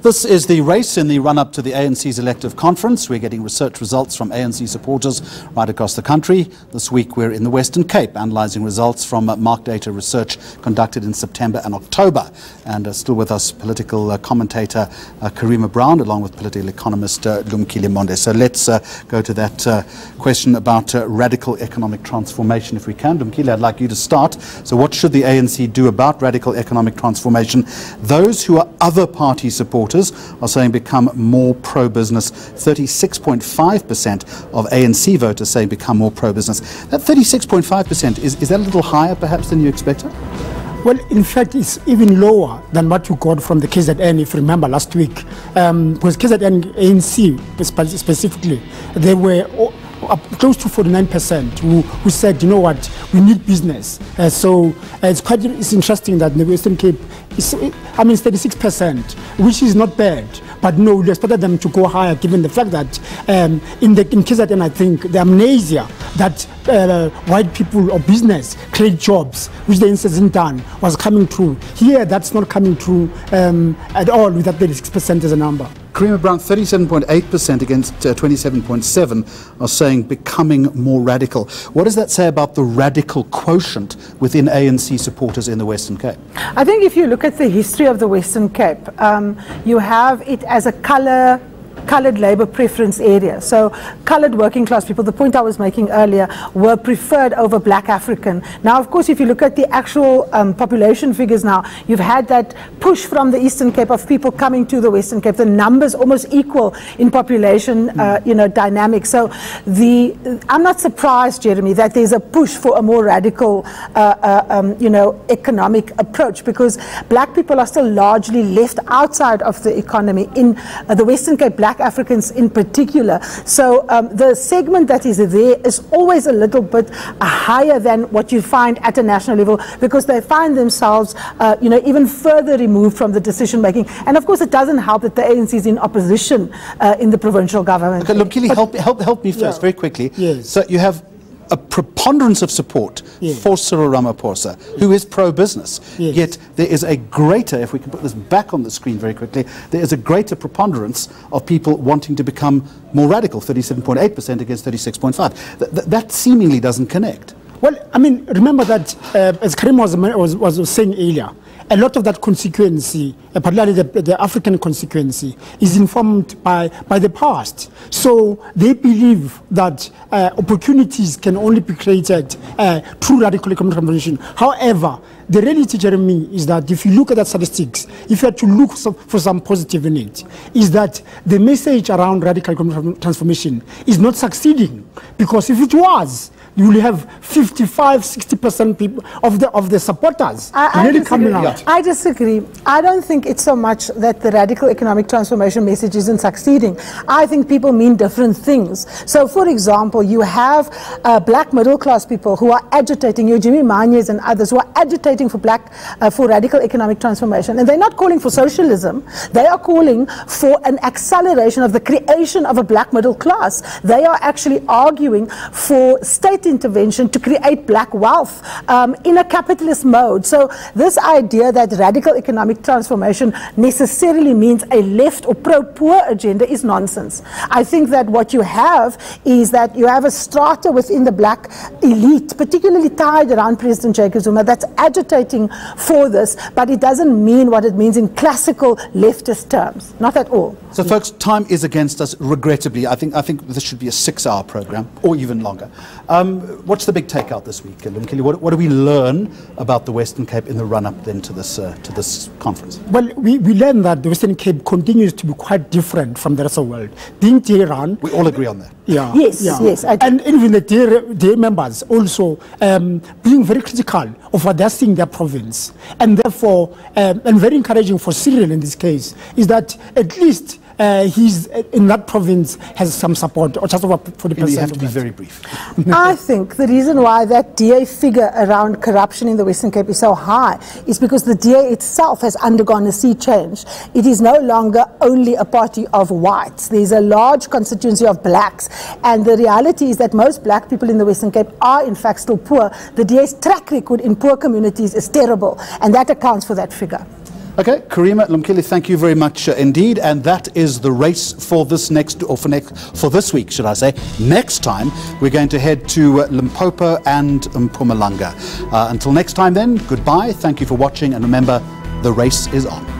This is the race in the run-up to the ANC's elective conference. We're getting research results from ANC supporters right across the country. This week we're in the Western Cape, analysing results from mark data research conducted in September and October. And still with us, political commentator Karima Brown, along with political economist Lumkile Monde. So let's go to that question about radical economic transformation, if we can. Lumkile, I'd like you to start. So what should the ANC do about radical economic transformation? Those who are other party supporters are saying become more pro-business. 36.5% of ANC voters say become more pro-business. That 36.5%, is that a little higher perhaps than you expected? Well, in fact, it's even lower than what you got from the KZN, if you remember last week. Because KZN, ANC specifically, they were close to 49% who said, you know what, we need business. So it's interesting that in the Western Cape, it's 36%, which is not bad. But no, we expected them to go higher, given the fact that in KZN, I think the amnesia that white people or business create jobs, which the ANC hasn't done, was coming true. Here, that's not coming true at all, with that 36% as a number. Karima Brown, 37.8% against 27.7% are saying becoming more radical. What does that say about the radical quotient within ANC supporters in the Western Cape? I think if you look at the history of the Western Cape, you have it as a coloured labour preference area. So coloured working class people, the point I was making earlier, were preferred over black African. Now, of course, if you look at the actual population figures now, you've had that push from the Eastern Cape of people coming to the Western Cape. The numbers almost equal in population, dynamic. So I'm not surprised, Jeremy, that there's a push for a more radical, economic approach, because black people are still largely left outside of the economy in the Western Cape, black Africans in particular. So the segment that is there is always a little bit higher than what you find at a national level, because they find themselves, even further removed from the decision making. And of course, it doesn't help that the ANC is in opposition in the provincial government. Okay, Lumkile, help me first, very quickly. Yes. So you have a preponderance of support for Cyril Ramaphosa, who is pro-business. Yes. Yet there is a greater, if we can put this back on the screen very quickly, there is a greater preponderance of people wanting to become more radical, 37.8% against 36.5%. That seemingly doesn't connect. Well, I mean, remember that, as Karim was saying earlier, a lot of that constituency, particularly the African constituency, is informed by the past. So they believe that opportunities can only be created through radical economic transformation. However, the reality, Jeremy, is that if you look at the statistics, if you had to look for some positive in it, is that the message around radical economic transformation is not succeeding. Because if it was, you will have 55–60% people of the supporters really coming out. I disagree. I don't think it's so much that the radical economic transformation message isn't succeeding. I think people mean different things. So, for example, you have black middle class people who are agitating, Jimmy Manyes and others who are agitating for for radical economic transformation, and they're not calling for socialism. They are calling for an acceleration of the creation of a black middle class. They are actually arguing for state intervention to create black wealth in a capitalist mode. So this idea that radical economic transformation necessarily means a left or pro-poor agenda is nonsense. I think that what you have is that you have a strata within the black elite, particularly tied around President Jacob Zuma, that's agitating for this, but it doesn't mean what it means in classical leftist terms. Not at all. So, folks, time is against us, regrettably. I think this should be a 6-hour program, or even longer. What's the big takeout this week, Lumkile? What do we learn about the Western Cape in the run-up then to this conference? Well, we learn that the Western Cape continues to be quite different from the rest of the world. Being Tehran, we all agree on that. Yeah. Yes, yeah. yes. And even the DA members also being very critical of what they're seeing in their province. And therefore, and very encouraging for Cyril in this case, is that at least he's in that province has some support, or just over 40%. You have to be very brief. I think the reason why that DA figure around corruption in the Western Cape is so high is because the DA itself has undergone a sea change. It is no longer only a party of whites. There's a large constituency of blacks, and the reality is that most black people in the Western Cape are in fact still poor. The DA's track record in poor communities is terrible, and that accounts for that figure. Okay, Karima Lumkile, thank you very much indeed. And that is the race for this for this week, should I say. Next time, we're going to head to Limpopo and Mpumalanga. Until next time then, goodbye. Thank you for watching. And remember, the race is on.